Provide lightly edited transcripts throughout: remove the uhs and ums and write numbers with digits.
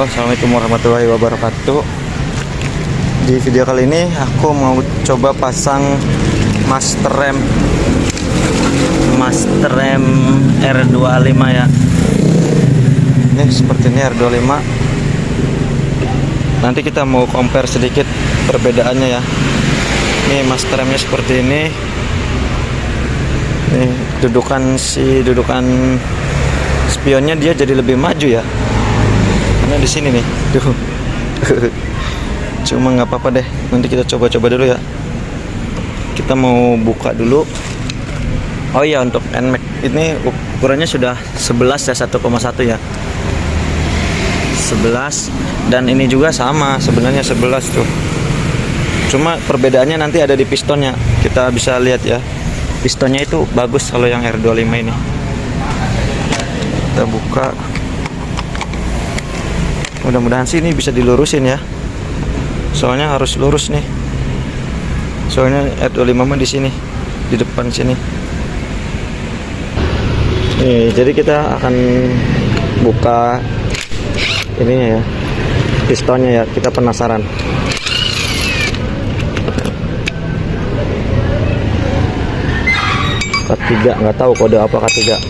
Assalamualaikum warahmatullahi wabarakatuh. Di video kali ini aku mau coba pasang master rem R25 ya. Ini seperti ini R25. Nanti kita mau compare sedikit perbedaannya ya. Ini master remnya seperti ini. Nih dudukan spionnya dia jadi lebih maju ya. Karena di sini nih, tuh. Cuma nggak apa-apa deh. Nanti kita coba-coba dulu ya. Kita mau buka dulu. Oh iya, untuk NMAX ini ukurannya sudah 11 ya, 1,1 ya. 11 dan ini juga sama sebenarnya 11 tuh. Cuma perbedaannya nanti ada di pistonnya. Kita bisa lihat ya. Pistonnya itu bagus kalau yang R25 ini. Kita buka. Mudah-mudahan sih ini bisa dilurusin ya. Soalnya harus lurus nih. Soalnya R25 mah di sini, di depan sini. Nih, jadi kita akan buka ininya ya. Pistonnya ya, kita penasaran. K3, nggak tahu kode apa K3.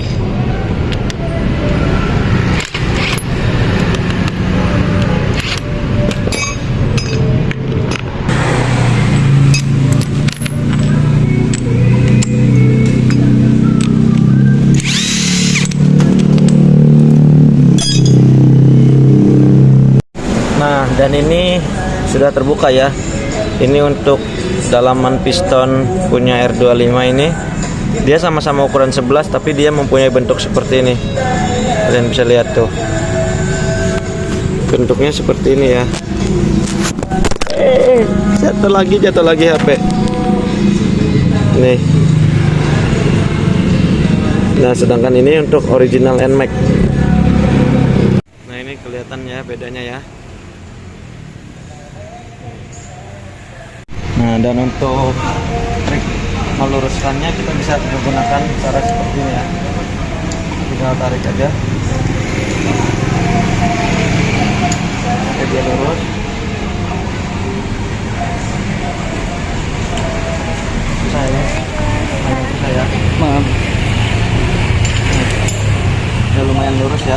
Nah, dan ini sudah terbuka ya. Ini untuk dalaman piston punya R25 ini. Dia sama-sama ukuran 11 tapi dia mempunyai bentuk seperti ini. Kalian bisa lihat tuh. Bentuknya seperti ini ya. Jatuh lagi HP. Nih. Nah, sedangkan ini untuk original NMAX. Nah, ini kelihatan ya bedanya ya. Nah, dan untuk trik meluruskannya kita bisa menggunakan cara seperti ini ya. Tinggal tarik aja. Oke, dia lurus. Saya maaf. Udah lumayan lurus ya.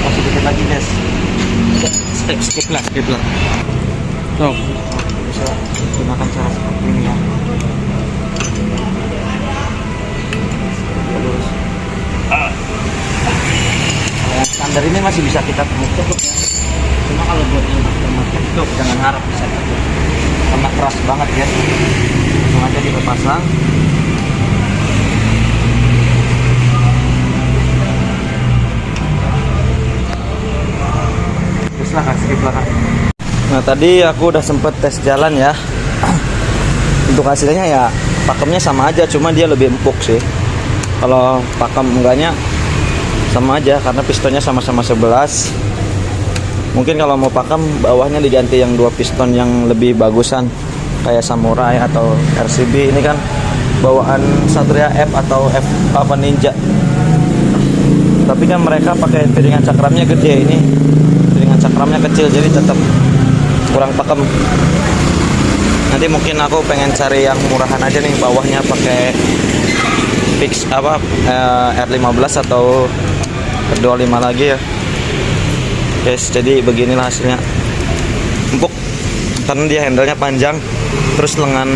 Masih dikit lagi guys. Skip lah. Tuh, bisa gunakan cara seperti ini ya. Lurus. Kalau yang standar ini masih bisa kita tutup ya. Cuma kalau buat yang otomatis itu jangan harap bisa tutup. Karena keras banget ya. Langsung aja kita pasang. Skip lah. Nah, tadi aku udah sempet tes jalan ya. Untuk hasilnya ya pakemnya sama aja, cuma dia lebih empuk sih. Kalau pakem enggaknya sama aja karena pistonnya sama-sama 11. Mungkin kalau mau pakem bawahnya diganti yang 2 piston yang lebih bagusan kayak Samurai atau RCB. Ini kan bawaan Satria F atau F apa Ninja. Tapi kan mereka pakai piringan cakramnya gede, ini piringan cakramnya kecil jadi tetap kurang pakem. Nanti mungkin aku pengen cari yang murahan aja nih, bawahnya pakai fix apa R15 atau R25 lagi ya guys. Jadi beginilah hasilnya, empuk karena dia handle-nya panjang, terus lengan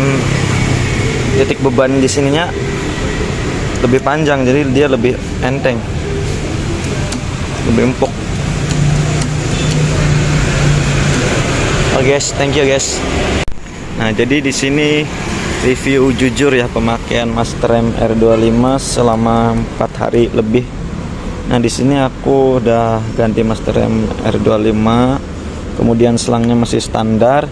titik beban di sininya lebih panjang jadi dia lebih enteng, lebih empuk. Oh guys, thank you guys. Nah, jadi di sini review jujur ya pemakaian master rem R25 selama 4 hari lebih. Nah, di sini aku udah ganti master rem R25. Kemudian selangnya masih standar.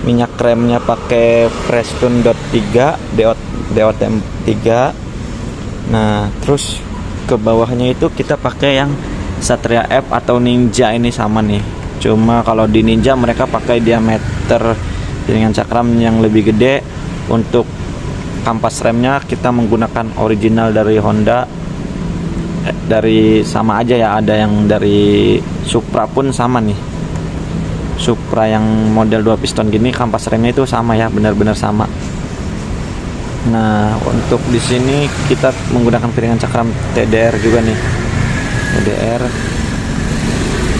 Minyak remnya pakai Prestone .3 DOTM3. Nah, terus ke bawahnya itu kita pakai yang Satria F atau Ninja ini sama nih. Cuma kalau di Ninja mereka pakai diameter dengan cakram yang lebih gede. Untuk kampas remnya kita menggunakan original dari Honda dari sama aja ya, ada yang dari Supra pun sama nih. Supra yang model 2 piston gini kampas remnya itu sama ya, benar-benar sama. Nah, untuk di sini kita menggunakan piringan cakram TDR juga nih. TDR.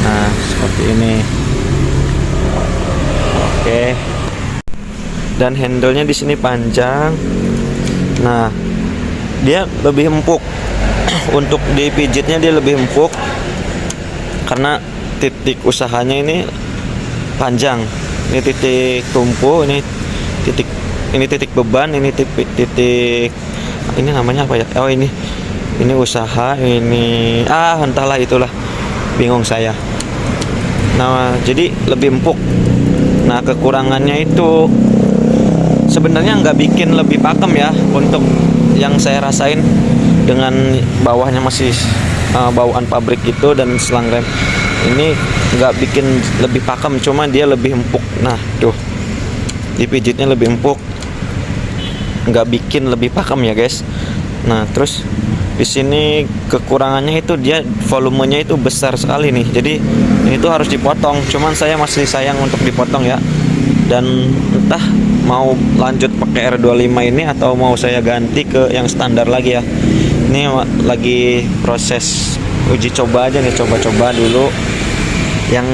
Nah, seperti ini. Oke. Dan handle-nya di sini panjang. Nah, dia lebih empuk. Untuk dipijitnya dia lebih empuk karena titik usahanya ini panjang. Ini titik tumpu, ini titik beban, ini titik ini namanya apa ya? Oh, ini usaha, ini entahlah, itulah, bingung saya. Nah, jadi lebih empuk. Nah, kekurangannya itu sebenarnya nggak bikin lebih pakem ya. Untuk yang saya rasain, dengan bawahnya masih bawaan pabrik itu dan selang rem ini nggak bikin lebih pakem, cuma dia lebih empuk. Nah, tuh dipijitnya lebih empuk, nggak bikin lebih pakem ya guys. Nah, terus di sini kekurangannya itu dia volumenya itu besar sekali nih, jadi ini tuh harus dipotong. Cuman saya masih sayang untuk dipotong ya, dan entah mau lanjut pakai R25 ini atau mau saya ganti ke yang standar lagi ya. Ini lagi proses uji coba aja nih, coba-coba dulu yang,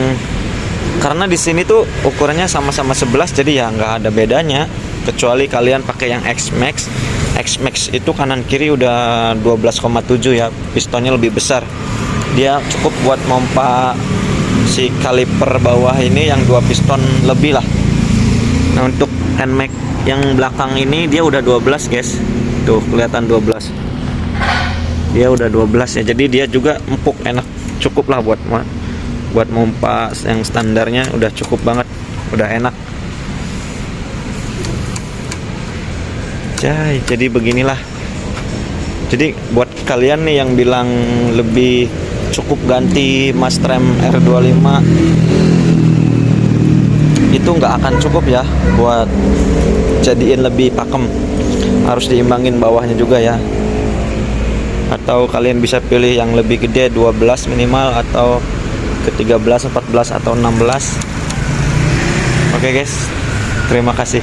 karena di sini tuh ukurannya sama-sama 11, jadi ya nggak ada bedanya, kecuali kalian pakai yang X-Max. X-Max itu kanan kiri udah 12,7 ya, pistonnya lebih besar. Dia cukup buat mompa si kaliper bawah ini yang 2 piston lebih lah. Nah, untuk NMAX yang belakang ini dia udah 12 guys, tuh kelihatan 12, dia udah 12 ya, jadi dia juga empuk, enak, cukup lah buat mompa yang standarnya udah cukup banget, udah enak. Jadi beginilah. Jadi buat kalian nih yang bilang lebih cukup ganti Mastrem R25, itu nggak akan cukup ya buat jadiin lebih pakem, harus diimbangin bawahnya juga ya. Atau kalian bisa pilih yang lebih gede, 12 minimal, atau ke 13, 14 atau 16. Oke guys, terima kasih.